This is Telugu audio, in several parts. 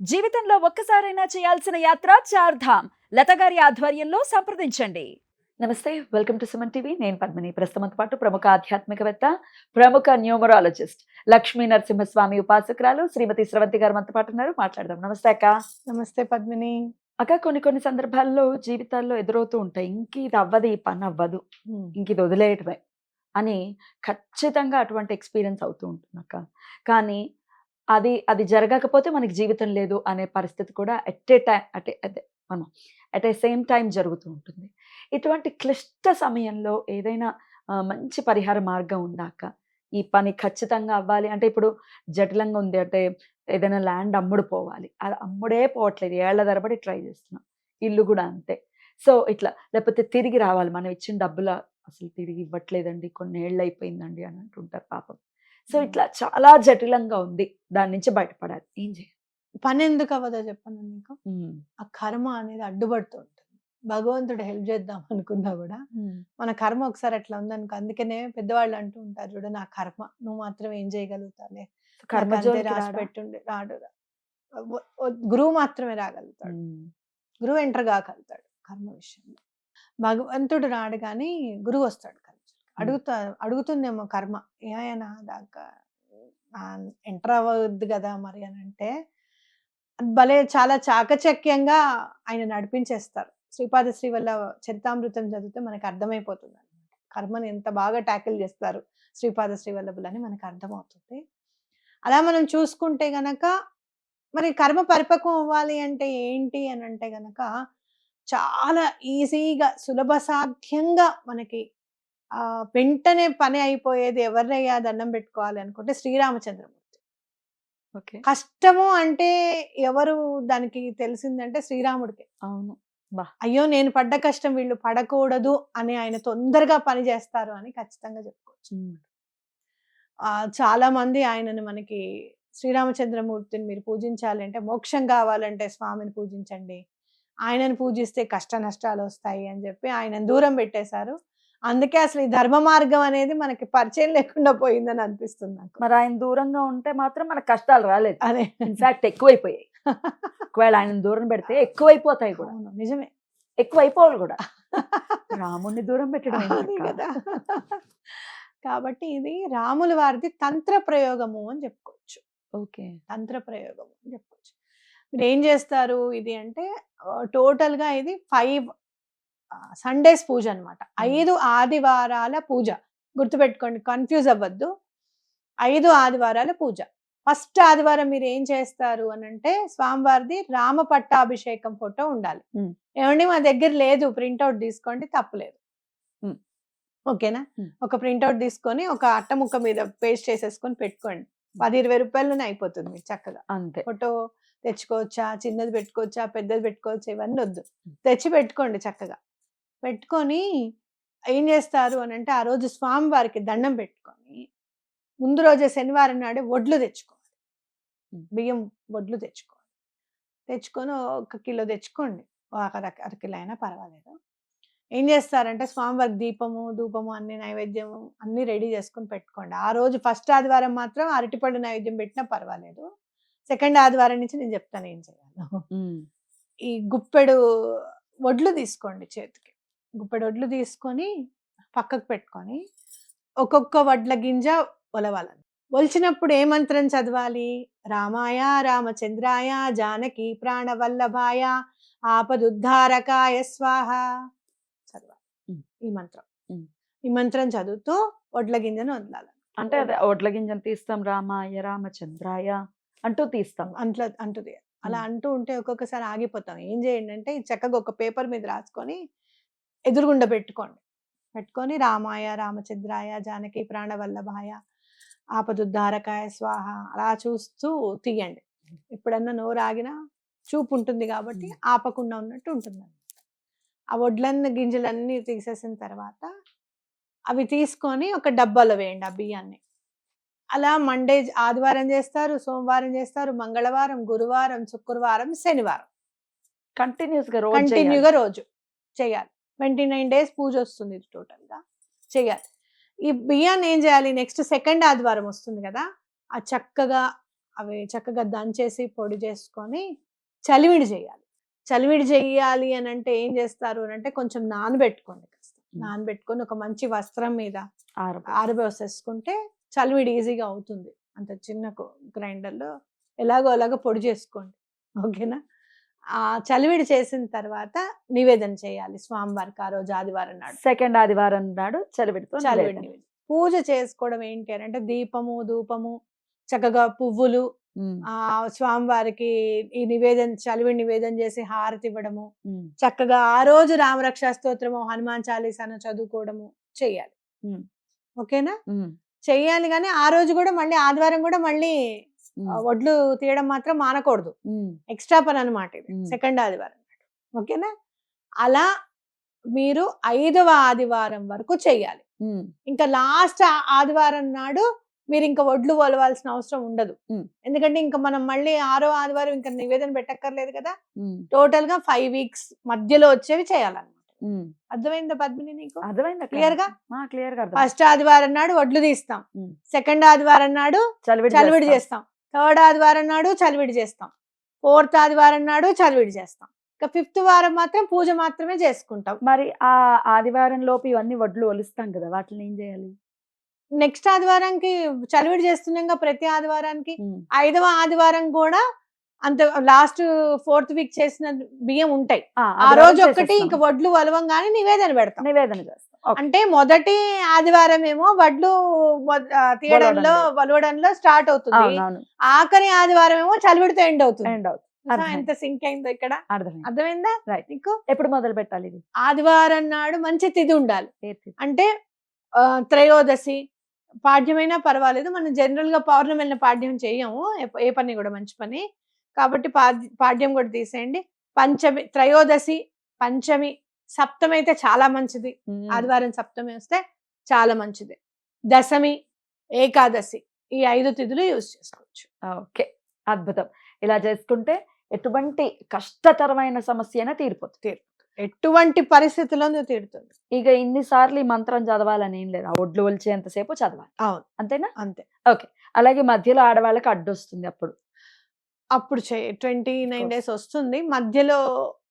జీవితంలో ఒక్కసారైనా చేయాల్సిన యాత్ర చార్ధామ్. లత గారి ఆధ్వర్యంలో సంప్రదించండి. నమస్తే, వెల్కమ్ టు సుమన్ టీవీ. నేను పద్మిని. ప్రస్తుతంతో పాటు ప్రముఖ ఆధ్యాత్మికవేత్త, ప్రముఖ న్యూమరాలజిస్ట్, లక్ష్మీ నరసింహస్వామి ఉపాసకురాలు శ్రీమతి స్రవంతి గారు మనతో పాటు ఉన్నారు. మాట్లాడదాం. నమస్తే అక్క. నమస్తే పద్మిని. అక్క, కొన్ని సందర్భాల్లో జీవితాల్లో ఎదురవుతూ ఉంటాయి, ఇంక ఇది అవ్వదు, ఈ పని అవ్వదు, ఇంక ఇది వదిలేయటమే అని ఖచ్చితంగా అటువంటి ఎక్స్పీరియన్స్ అవుతూ ఉంటుంది అక్క. కానీ అది జరగకపోతే మనకి జీవితం లేదు అనే పరిస్థితి కూడా అట్ ఏ సేమ్ టైం జరుగుతూ ఉంటుంది. ఇటువంటి క్లిష్ట సమయంలో ఏదైనా మంచి పరిహార మార్గం ఉందా అక్క? ఈ పని ఖచ్చితంగా అవ్వాలి అంటే, ఇప్పుడు జటిలంగా ఉంది అంటే ఏదైనా ల్యాండ్ అమ్ముడు పోవాలి, అది అమ్ముడే పోవట్లేదు, ఏళ్ల తరబడి ట్రై చేస్తున్నాం. ఇల్లు కూడా అంతే. సో ఇట్లా, లేకపోతే తిరిగి రావాలి, మనం ఇచ్చిన డబ్బులు అసలు తిరిగి ఇవ్వట్లేదండి, కొన్ని ఏళ్ళు అయిపోయిందండి అని అంటుంటారు పాపం. సో ఇట్లా చాలా జటిలంగా ఉంది, దాని నుంచి బయటపడాలి, ఏం చేయాలి? పని ఎందుకు అవ్వదో చెప్పను నీకు. ఆ కర్మ అనేది అడ్డుపడుతూ ఉంటుంది. భగవంతుడు హెల్ప్ చేద్దాం అనుకున్నా కూడా మన కర్మ ఒకసారి అట్లా ఉందనుకో. అందుకనే పెద్దవాళ్ళు అంటూ ఉంటారు చూడు, నా కర్మ, నువ్వు మాత్రం ఏం చేయగలుగుతావులే, కర్మ రాసి పెట్టుండే రాడు. గురువు మాత్రమే రాగలుగుతాడు, గురువు ఎంటర్ కాగలుగుతాడు కర్మ విషయంలో. భగవంతుడు రాడు కానీ గురువు వస్తాడు. అడుగుతుందేమో కర్మ, ఏమైనా దాకా ఎంటర్ అవ్వద్దు కదా మరి అని అంటే, భలే చాలా చాకచక్యంగా ఆయన నడిపించేస్తారు. శ్రీపాద శ్రీ వల్ల చరితామృతం చదివితే మనకు అర్థమైపోతుంది అనమాట, కర్మని ఎంత బాగా ట్యాకిల్ చేస్తారు శ్రీపాద శ్రీ వల్లభులని మనకు అర్థమవుతుంది. అలా మనం చూసుకుంటే గనక, మరి కర్మ పరిపక్వం అవ్వాలి అంటే ఏంటి అని అంటే గనక, చాలా ఈజీగా సులభ సాధ్యంగా మనకి వెంటనే పని అయిపోయేది ఎవరినయ్యా దండం పెట్టుకోవాలి అనుకుంటే శ్రీరామచంద్రమూర్తి. కష్టము అంటే ఎవరు దానికి తెలిసిందంటే శ్రీరాముడికి. అవును, అయ్యో నేను పడ్డ కష్టం వీళ్ళు పడకూడదు అని ఆయన తొందరగా పని చేస్తారు అని ఖచ్చితంగా చెప్పుకోవచ్చు. చాలా మంది ఆయనను మనకి, శ్రీరామచంద్రమూర్తిని మీరు పూజించాలి అంటే, మోక్షం కావాలంటే స్వామిని పూజించండి, ఆయనను పూజిస్తే కష్ట నష్టాలు వస్తాయి అని చెప్పి ఆయనను దూరం పెట్టేశారు. అందుకే అసలు ఈ ధర్మ మార్గం అనేది మనకి పరిచయం లేకుండా పోయిందని అనిపిస్తుంది నాకు. మరి ఆయన దూరంగా ఉంటే మాత్రం మనకు కష్టాలు రాలేదు, అదే ఇన్ఫాక్ట్ ఎక్కువైపోయాయి. ఒకవేళ ఆయన దూరం పెడితే ఎక్కువైపోతాయి కూడా. నిజమే, ఎక్కువైపోవాలి కూడా. రాముడిని దూరం పెట్టడం కదా. కాబట్టి ఇది రాముల వారిది తంత్ర ప్రయోగము అని చెప్పుకోవచ్చు. ఓకే, తంత్ర ప్రయోగము అని చెప్పుకోవచ్చు. మీరు ఏం చేస్తారు ఇది అంటే, టోటల్ గా ఇది 5 సండేస్ పూజ అనమాట. 5 ఆదివారాల పూజ. గుర్తుపెట్టుకోండి, కన్ఫ్యూజ్ అవ్వద్దు. 5 ఆదివారాల పూజ. ఫస్ట్ ఆదివారం మీరు ఏం చేస్తారు అని అంటే, స్వామివారిది రామ పట్టాభిషేకం ఫోటో ఉండాలి. ఏమండి మా దగ్గర లేదు, ప్రింట్అవుట్ తీసుకోండి, తప్పలేదు. ఓకేనా? ఒక ప్రింట్అవుట్ తీసుకొని ఒక అట్ట ముక్క మీద పేస్ట్ చేసేసుకొని పెట్టుకోండి. 10-20 రూపాయలనే అయిపోతుంది మీకు చక్కగా. అంతే. ఫోటో తెచ్చుకోవచ్చా, చిన్నది పెట్టుకోవచ్చా, పెద్దది పెట్టుకోవచ్చా, ఇవన్నీ వద్దు, తెచ్చి పెట్టుకోండి చక్కగా. పెట్టుకొని ఏం చేస్తారు అని అంటే, ఆ రోజు స్వామివారికి దండం పెట్టుకొని, ముందు రోజే శనివారం నాడే వడ్లు తెచ్చుకోవాలి, బియ్యం వడ్లు తెచ్చుకోవాలి. తెచ్చుకొని 1 కిలో తెచ్చుకోండి, అర కిలో అయినా పర్వాలేదు. ఏం చేస్తారంటే, స్వామివారికి దీపము ధూపము అన్ని నైవేద్యము అన్ని రెడీ చేసుకొని పెట్టుకోండి. ఆ రోజు ఫస్ట్ ఆదివారం మాత్రం అరటిపళ్ళు నైవేద్యం పెట్టినా పర్వాలేదు. సెకండ్ ఆదివారం నుంచి నేను చెప్తాను ఏం చేయాలో. ఈ గుప్పెడు వడ్లు తీసుకోండి చేతికి, గుప్పెడు వడ్లు తీసుకొని పక్కకు పెట్టుకొని, ఒక్కొక్క వడ్ల గింజ ఒలవాలని. ఒలిచినప్పుడు ఏ మంత్రం చదవాలి? రామాయ రామచంద్రాయ జానకి ప్రాణవల్లభాయ ఆపదుద్ధారకాయ స్వాహ చదవాలి. ఈ మంత్రం చదువుతూ వడ్ల గింజను వదలాలి. అంటే వడ్ల గింజను తీస్తాం, రామాయ రామచంద్రాయ అంటూ తీస్తాం, అంటూ అలా అంటూ ఉంటే ఒక్కొక్కసారి ఆగిపోతాం. ఏం చేయండి అంటే, చక్కగా ఒక పేపర్ మీద రాసుకొని ఎదురుగుండా పెట్టుకొని రామాయ రామచంద్రాయ జానకి ప్రాణవల్లభాయ ఆపదుద్ధారకాయ స్వాహ అలా చూస్తూ తీయండి. ఎప్పుడన్నా నోరు ఆగినా చూపు ఉంటుంది కాబట్టి ఆపకుండా ఉన్నట్టు ఉంటుంది. ఆ వడ్లన్న గింజలన్నీ తీసేసిన తర్వాత అవి తీసుకొని ఒక డబ్బాలో వేయండి ఆ బియ్యాన్ని. అలా మండే ఆదివారం చేస్తారు, సోమవారం చేస్తారు, మంగళవారం, గురువారం, శుక్రవారం, శనివారం కంటిన్యూగా రోజు చేయాలి. 29 days పూజ వస్తుంది ఇది టోటల్గా చేయాలి. ఈ బియ్యాన్ని ఏం చేయాలి, నెక్స్ట్ సెకండ్ ఆదివారం వస్తుంది కదా, ఆ చక్కగా అవి చక్కగా దంచేసి పొడి చేసుకొని చలివిడి చేయాలి. చలివిడి చెయ్యాలి అనంటే ఏం చేస్తారు అనంటే కొంచెం నానబెట్టుకోండి కాస్త. నానబెట్టుకొని ఒక మంచి వస్త్రం మీద ఆరబోసేసుకుంటే చలివిడి ఈజీగా అవుతుంది. అంత చిన్న గ్రైండర్‌లో ఎలాగో అలాగో పొడి చేసుకోండి. ఓకేనా? ఆ చలివిడి చేసిన తర్వాత నివేదన చేయాలి స్వామివారికి ఆ రోజు ఆదివారం నాడు. సెకండ్ ఆదివారం నాడు చలివిడితో చలివిడి నివేదన. నివేదన. పూజ చేసుకోవడం ఏంటి అనంటే దీపము, ధూపము, చక్కగా పువ్వులు ఉమ్, స్వామివారికి ఈ చలివిడి నివేదన చేసి హారతి ఇవ్వడము, ఉమ్, చక్కగా ఆ రోజు రామరక్షా స్తోత్రము, హనుమాన్ చాలీసాను చదువుకోవడము చేయాలి. ఉమ్, ఓకేనా? ఉమ్, చెయ్యాలి గానీ ఆ రోజు గూడా మళ్ళీ ఆదివారం గూడా మళ్ళీ ఉమ్, వడ్లు తీయడం మాత్రం మానకూడదు. ఉమ్, ఎక్స్‌ట్రా పననమాట ఇది. ఉమ్. సెకండ్ ఆదివారం నాడు. ఓకేనా? అలా మీరు 5వ ఆదివారం వరకు చెయ్యాలి. ఉమ్, ఇంకా లాస్ట్ ఆదివారం నాడు మీరింక వడ్లు ఒలవాల్సిన అవసరం ఉండదు. ఉమ్. ఎందుకంటే ఇంక మనం మళ్ళీ 6వ ఆదివారం ఇంక నివేదన పెట్టక్కర్లేదు కదా! ఉమ్, టోటల్‌గా 5 వీక్స్ మధ్యలో వచ్చేవి చేయాలన్నమాట. ఉమ్. అర్థమైందా పద్మిని నీకు? అర్థమైందా క్లియర్‌గా? క్లియర్‌గా అర్థం. ఫస్ట్ ఆదివారం నాడు వడ్లు తీస్తాం. ఉమ్. సెకండ్ ఆదివారం నాడు చలివిడి చలివిడి చేస్తాం. చేస్తాం. థర్డ్ ఆదివారం నాడు చలివిడి చేస్తాం. ఫోర్త్ ఆదివారం నాడు చలివిడి చేస్తాం. ఇక ఫిఫ్త్ వారం మాత్రం పూజ మాత్రమే చేసుకుంటాం. మరి ఆ ఆదివారం లోపు ఇవన్నీ వడ్లు ఒలుస్తాం కదా, వాటిని ఏం చేయాలి? నెక్స్ట్ ఆదివారానికి చలివిడి చేస్తున్నాంగా ప్రతి ఆదివారానికి. ఉమ్. 5వ ఆదివారం కూడా అంత లాస్ట్ ఫోర్త్ వీక్ చేసిన బియ్యం ఉంటాయి. ఆ ఆదివారం రోజు ఒక్కటి చేసేస్తాం. ఇంక వడ్లు ఒలవంగానే నివేదన పెడతాం. నివేదన చేస్తాం. ఓకే. అంటే మొదటి ఆదివారం ఏమో వడ్లు తీయడంలో ఒలవడం వలవడంలో స్టార్ట్ అవుతుంది. అవునవును. ఆఖరి ఆదివారం ఏమో చలివిడితో ఎండ్ అవుతుంది. ఎండ్ అవుతుంది. చూసావా అర్థమైంది. ఎంత సింక్ అయిందో ఇక్కడ? అర్థమైంది. అర్థమైందా రైట్. నీకు? ఎప్పుడు మొదలు పెట్టాలి ఇది? ఆదివారం నాడు మంచి తిథి ఉండాలి. ఏ తిథి? అంటే త్రయోదశి పాడ్యమైనా పర్వాలేదు. మనం జనరల్ గా పౌర్ణమి వెళ్ళిన పాడ్యం చెయ్యము. ఏ పని కూడా మంచి పని కాబట్టి పాడ్యం కూడా తీసేయండి. పంచమి, త్రయోదశి, పంచమి, సప్తమి అయితే చాలా మంచిది. ఉమ్. ఆదివారం సప్తమి వస్తే చాలా మంచిది. దశమి, ఏకాదశి ఈ 5 తిథులు యూజ్ చేసుకోవచ్చు. ఓకే. అద్భుతం. ఇలా చేసుకుంటే ఎటువంటి కష్టతరమైన సమస్య అయినా తీరిపోతుంది. ఎటువంటి పరిస్థితుల్లోనూ తీరుతుంది. ఇక ఇన్నిసార్లు ఈ మంత్రం చదవాలని ఏం లేదు. ఆ ఒడ్లు ఒలిచేంతసేపు చదవాలి. అవును, అంతేనా? అంతే. ఓకే. అలాగే మధ్యలో ఆడవాళ్ళకి అడ్డొస్తుంది అప్పుడు. అప్పుడు 29 డేస్ వస్తుంది. మధ్యలో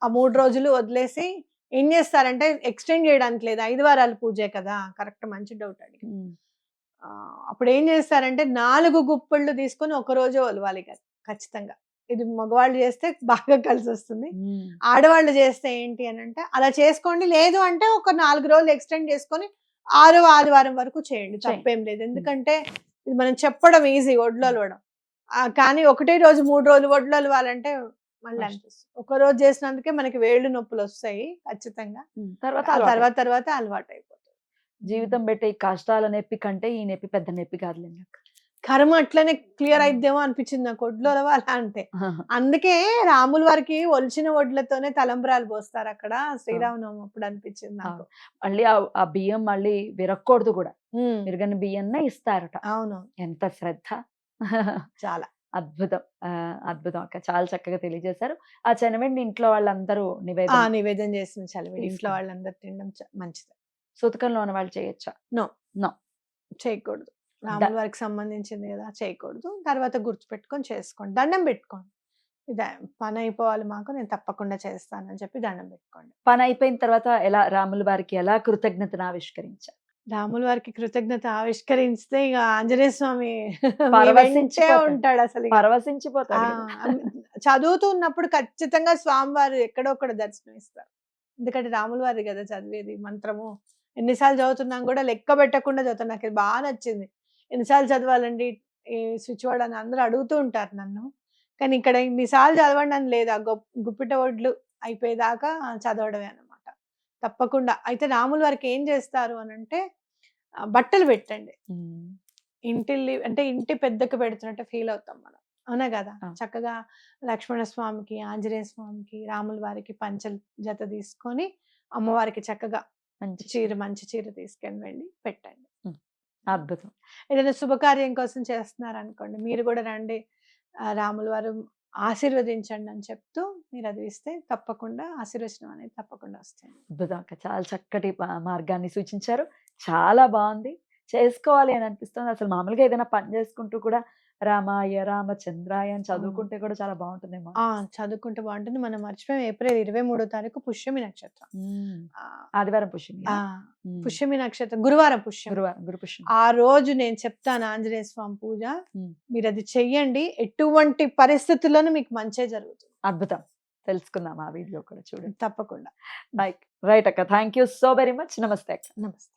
ఆ 3 రోజులు వదిలేసి ఏం చేస్తారంటే ఎక్స్టెండ్ చేయడానికి లేదు. 5 వారాల పూజే కదా! కరెక్ట్, మంచి డౌట్ అడిగారు. ఉమ్. అప్పుడు ఏం చేస్తారంటే 4 గుప్పిళ్ళు తీసుకొని ఒక రోజే ఒలవాలి ఖచ్చితంగా. ఇది మగవాళ్ళు చేస్తే బాగా కలిసొస్తుంది. ఉమ్. ఆడవాళ్ళు చేస్తే ఏంటి అనంటే అలా చేసుకోండి. లేదు అంటే ఒక 4 రోజులు ఎక్స్టెండ్ చేసుకొని 6వ ఆదివారం వరకు చేయండి. తప్పేం లేదు. ఎందుకంటే ఇది మనం చెప్పడం ఈజీ వడ్లు ఒలవడం. కానీ ఒకటే రోజు 3 రోజులు వడ్లు ఒలవాలంటే మళ్ళీ అనిపిస్తుంది. ఒక రోజు చేసినందుకే మనకి వేళ్ళు నొప్పులొస్తాయి ఖచ్చితంగా. తర్వాత అలవాటయిపోతుంది. జీవితం పెట్టే ఈ కష్టాల నొప్పి కంటే ఈ నొప్పి పెద్ద నొప్పి కాదులేండి అక్క. కర్మ అట్లనే క్లియర్ అయిద్దేమో అనిపించింది నాకు వడ్లు ఒలవాలా అంటే. అందుకే రాముల వారికి ఒలిచిన వడ్లతోనే తలంబ్రాలు పోస్తారు అక్కడ శ్రీరామనవమి అప్పుడు అనిపించింది నాకు. మళ్ళీ ఆ బియ్యం మళ్ళీ విరక్కూడదు కూడా. విరగని బియ్యన్నే ఇస్తారట. అవును, ఎంత శ్రద్ధ. చాలా అద్భుతం. అద్భుతం అక్క. చాలా చక్కగా తెలియజేశారు. ఆ చనివిడిని ఇంట్లో వాళ్ళందరూ నివేదన చేసిన చలివిడి ఇంట్లో వాళ్ళందరూ తినడం మంచిది. సూతకంలో ఉన్న వాళ్ళు చేయొచ్చా? నో, చేయకూడదు. రాముల ద- వారికి సంబంధించింది కదా, చేయకూడదు. తర్వాత గుర్తుపెట్టుకొని చేసుకోండి. దండం పెట్టుకోండి. పని అయిపోవాలి మాకు, నేను తప్పకుండా చేస్తానని చెప్పి దండం పెట్టుకోండి. పని అయిపోయిన తర్వాత ఎలా రాముల వారికి ఎలా కృతజ్ఞతను ఆవిష్కరించారు? రాముల వారికి కృతజ్ఞత ఆవిష్కరిస్తే ఇక ఆంజనేయ స్వామి పరవశించిపోతాడు. ఉంటాడు అసలు. పరవశించిపోతాడు కదా. చదువుతూ ఉన్నప్పుడు ఖచ్చితంగా స్వామివారు ఎక్కడో ఒకటి దర్శనం ఇస్తారు. ఎందుకంటే రాముల వారి కదా చదివేది మంత్రము. ఎన్నిసార్లు చదువుతున్నాం కూడా లెక్క పెట్టకుండా చదువుతాను. నాకు ఇది బాగా నచ్చింది. ఎన్నిసార్లు చదవాలండి ఈ స్విచ్ వర్డ్ అని అందరూ అడుగుతూ ఉంటారు నన్ను. కానీ ఇక్కడ ఇన్నిసార్లు చదవండి అని లేదు. ఆ గుప్పిట వడ్లు అయిపోయేదాకా చదవడమే అన్నమాట. తప్పకుండా. అయితే రాముల వారికి ఏం చేస్తారు అనంటే బట్టలు పెట్టండి. అంటే ఇంటి పెద్దకు పెడుతున్నట్టు ఫీల్ అవుతాం మనం. అవునా కదా? చక్కగా లక్ష్మణ స్వామికి, ఆంజనేయ స్వామికి, రాముల వారికి పంచల జత తీసుకొని అమ్మవారికి చక్కగా మంచి చీర తీసుకొని వెళ్ళి పెట్టండి. అద్భుతం. ఏదైనా శుభకార్యం కోసం చేస్తున్నారు అనుకోండి, మీరు కూడా రండి, రాముల వారు ఆశీర్వదించండి అని చెప్తూ మీరు అది ఇస్తే తప్పకుండా ఆశీర్వచనం అనేది తప్పకుండా వస్తుంది. అద్భుతం అక్క. చాలా చక్కటి మార్గాన్ని సూచించారు. చాలా బాగుంది. చేసుకోవాలి అని అనిపిస్తుంది. అసలు మామూలుగా ఏదైనా పని చేసుకుంటూ కూడా రామాయ రామచంద్రాయ అని చదువుకుంటే కూడా చాలా బాగుంటుందేమో. చదువుకుంటే బాగుంటుంది. మనం మర్చిపోయాం ఏప్రిల్ 23వ తారీఖు పుష్యమి నక్షత్రం. ఆ, ఆదివారం పుష్యమి. ఆ, పుష్యమి నక్షత్రం గురువారం పుష్యమి. గురువారం గురు పుష్యమి. ఆ రోజు నేను చెప్తాను ఆంజనేయ స్వామి పూజ, ఉమ్. మీరు అది చెయ్యండి, ఎటువంటి పరిస్థితుల్లోనూ మీకు మంచే జరుగుతుంది. అద్భుతం. తెలుసుకుందాం ఆ వీడియో కూడా చూడండి. తప్పకుండా. రైట్ అక్క. Thank you so very much. నమస్తే అక్క. నమస్తే.